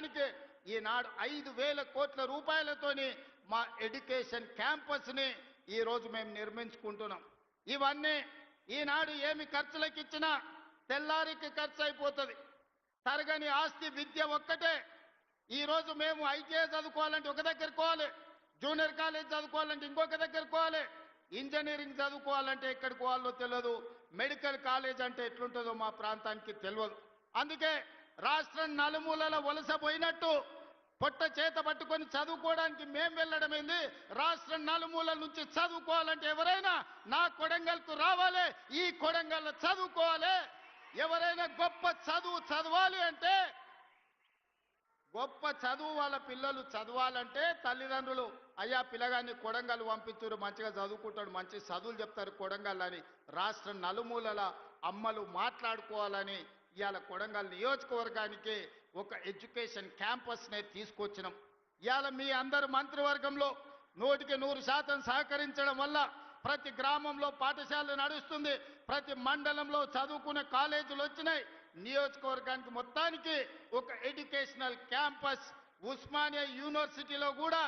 చేయడానికి ఈనాడు 5,000 కోట్ల రూపాయలతోని మా ఎడ్యుకేషన్ క్యాంపస్ని ఈరోజు మేము నిర్మించుకుంటున్నాం. ఇవన్నీ ఈనాడు ఏమి ఖర్చులకు ఇచ్చినా తెల్లారికి ఖర్చు అయిపోతుంది. తరగని ఆస్తి విద్య ఒక్కటే. ఈరోజు మేము ఐటీఐ చదువుకోవాలంటే ఒక దగ్గర పోవాలి, జూనియర్ కాలేజ్ చదువుకోవాలంటే ఇంకొక దగ్గర పోవాలి, ఇంజనీరింగ్ చదువుకోవాలంటే ఎక్కడికి పోవాలో తెలియదు, మెడికల్ కాలేజ్ అంటే ఎట్లుంటుందో మా ప్రాంతానికి తెలియదు. అందుకే రాష్ట్రం నలుమూలల వలసపోయినట్టు పొట్ట చేత పట్టుకొని చదువుకోవడానికి మేము వెళ్ళడమైంది. రాష్ట్రం నలుమూలల నుంచి చదువుకోవాలంటే ఎవరైనా నా కొడంగల్కు రావాలి, ఈ కొడంగల్ చదువుకోవాలి. ఎవరైనా గొప్ప చదువు చదవాలి అంటే, గొప్ప చదువు వాళ్ళ పిల్లలు చదవాలంటే తల్లిదండ్రులు అయ్యా పిల్లగాన్ని కొడంగల్ పంపించారు, మంచిగా చదువుకుంటాడు, మంచి చదువులు చెప్తారు కొడంగల్ అని రాష్ట్రం నలుమూలల అమ్మలు మాట్లాడుకోవాలని ఇవాళ కొడంగల్ నియోజకవర్గానికి ఒక ఎడ్యుకేషన్ క్యాంపస్నే తీసుకొచ్చినాం. ఇవాళ మీ అందరు మంత్రివర్గంలో 100% సహకరించడం వల్ల ప్రతి గ్రామంలో పాఠశాలలు నడుస్తుంది, ప్రతి మండలంలో చదువుకునే కాలేజీలు వచ్చినాయి. నియోజకవర్గానికి మొత్తానికి ఒక ఎడ్యుకేషనల్ క్యాంపస్. ఉస్మానియా యూనివర్సిటీలో కూడా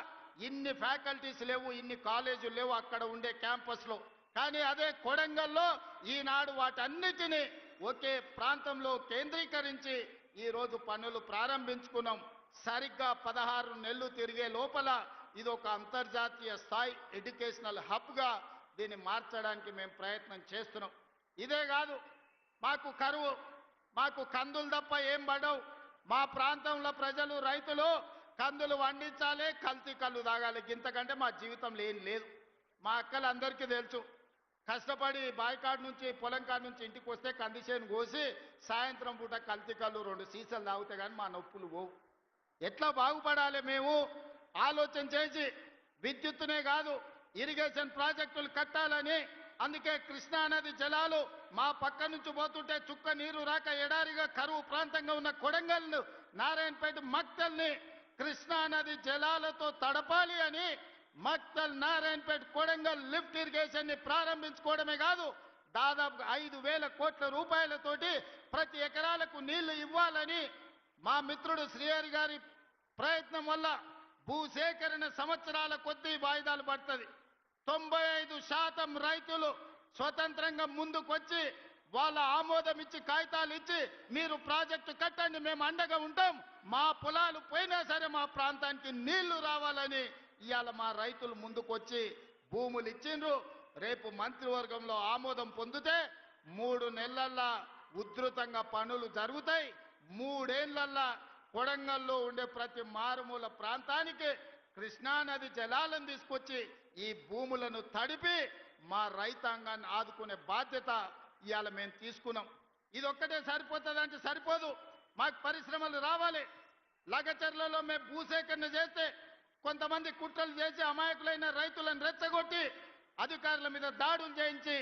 ఇన్ని ఫ్యాకల్టీస్ లేవు, ఇన్ని కాలేజీలు లేవు అక్కడ ఉండే క్యాంపస్లో. కానీ అదే కొడంగల్లో ఈనాడు వాటన్నిటినీ ఒకే ప్రాంతంలో కేంద్రీకరించి ఈరోజు పనులు ప్రారంభించుకున్నాం. సరిగ్గా 16 నెలలు తిరిగే లోపల ఇది ఒక అంతర్జాతీయ స్థాయి ఎడ్యుకేషనల్ హబ్గా దీన్ని మార్చడానికి మేము ప్రయత్నం చేస్తున్నాం. ఇదే కాదు, మాకు కరువు, మాకు కందులు తప్ప ఏం పడవు. మా ప్రాంతంలో ప్రజలు రైతులు కందులు వండించాలి, కల్తీ కళ్ళు తాగాలి, ఇంతకంటే మా జీవితంలో ఏం లేదు. మా అక్కలందరికీ తెలుసు, కష్టపడి బాయికాడు నుంచి పొలం కాడ నుంచి ఇంటికి వస్తే కందిసేను కోసి సాయంత్రం పూట కల్తీ కళ్ళు 2 సీసాలు తాగితే కానీ మా నొప్పులు పోవు. ఎట్లా బాగుపడాలి మేము ఆలోచన చేసి విద్యుత్తునే కాదు ఇరిగేషన్ ప్రాజెక్టులు కట్టాలని, అందుకే కృష్ణానది జలాలు మా పక్క నుంచి పోతుంటే చుక్క నీరు రాక ఎడారిగా కరువు ప్రాంతంగా ఉన్న కొడంగల్ను, నారాయణపేట, మక్తల్ని కృష్ణానది జలాలతో తడపాలి అని మక్తల్, నారాయణపేట, కొడంగల్ లిఫ్ట్ ఇరిగేషన్ ని ప్రారంభించుకోవడమే కాదు, దాదాపు 5,000 కోట్ల రూపాయలతోటి ప్రతి ఎకరాలకు నీళ్లు ఇవ్వాలని మా మిత్రుడు శ్రీహరి గారి ప్రయత్నం వల్ల భూసేకరణ సంవత్సరాల కొద్దీ వాయిదాలు పడుతుంది. 95% రైతులు స్వతంత్రంగా ముందుకొచ్చి వాళ్ళ ఆమోదం ఇచ్చి కాగితాలు ఇచ్చి మీరు ప్రాజెక్టు కట్టండి, మేము అండగా ఉంటాం, మా పొలాలు పోయినా సరే మా ప్రాంతానికి నీళ్లు రావాలని ఇవాళ మా రైతులు ముందుకొచ్చి భూములు ఇచ్చిండ్రు. రేపు మంత్రివర్గంలో ఆమోదం పొందితే 3 నెలల్లో ఉధృతంగా పనులు జరుగుతాయి. 3 ఏళ్లల్లో కొడంగల్లో ఉండే ప్రతి మారుమూల ప్రాంతానికి కృష్ణానది జలాలను తీసుకొచ్చి ఈ భూములను తడిపి మా రైతాంగాన్ని ఆదుకునే బాధ్యత ఇవాళ మేము తీసుకున్నాం. ఇది ఒక్కటే సరిపోతుందంటే సరిపోదు, మాకు పరిశ్రమలు రావాలి. లగచర్లలో మేము భూసేకరణ చేస్తే కొంతమంది కుట్రలు చేసి అమాయకులైన రైతులను రెచ్చగొట్టి అధికారుల మీద దాడులు చేయించి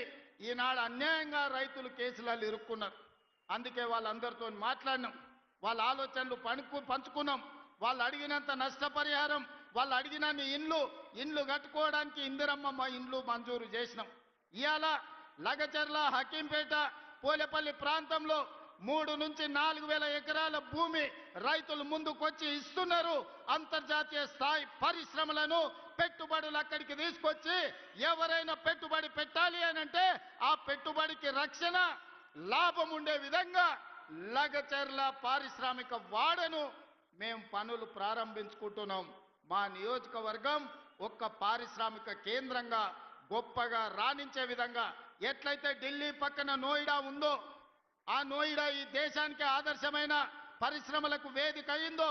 ఈనాడు అన్యాయంగా రైతులు కేసులలో ఇరుక్కున్నారు. అందుకే వాళ్ళందరితో మాట్లాడినాం, వాళ్ళ ఆలోచనలు పంచుకున్నాం. వాళ్ళు అడిగినంత నష్టపరిహారం, వాళ్ళు అడిగినన్ని ఇండ్లు కట్టుకోవడానికి ఇందిరమ్మ ఇండ్లు మంజూరు చేసినాం. ఇవాళ లగచర్ల, హకీంపేట, పోలేపల్లి ప్రాంతంలో 3 నుంచి 4,000 ఎకరాల భూమి రైతులు ముందుకొచ్చి ఇస్తున్నారు. అంతర్జాతీయ స్థాయి పరిశ్రమలను, పెట్టుబడులు అక్కడికి తీసుకొచ్చి ఎవరైనా పెట్టుబడి పెట్టాలి అనంటే ఆ పెట్టుబడికి రక్షణ, లాభం ఉండే విధంగా లగచర్ల పారిశ్రామిక వాడను మేము పనులు ప్రారంభించుకుంటున్నాం. మా నియోజకవర్గం ఒక్క పారిశ్రామిక కేంద్రంగా గొప్పగా రాణించే విధంగా ఎట్లయితే ఢిల్లీ పక్కన నోయిడా ఉందో, ఆ నోయిడా ఈ దేశానికి ఆదర్శమైన పరిశ్రమలకు వేదిక అయిందో,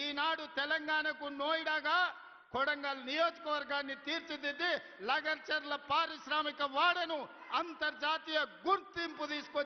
ఈనాడు తెలంగాణకు నోయిడాగా కొడంగల్ నియోజకవర్గాన్ని తీర్చిదిద్ది లగచర్ల పారిశ్రామిక వాడను అంతర్జాతీయ గుర్తింపు తీసుకొచ్చి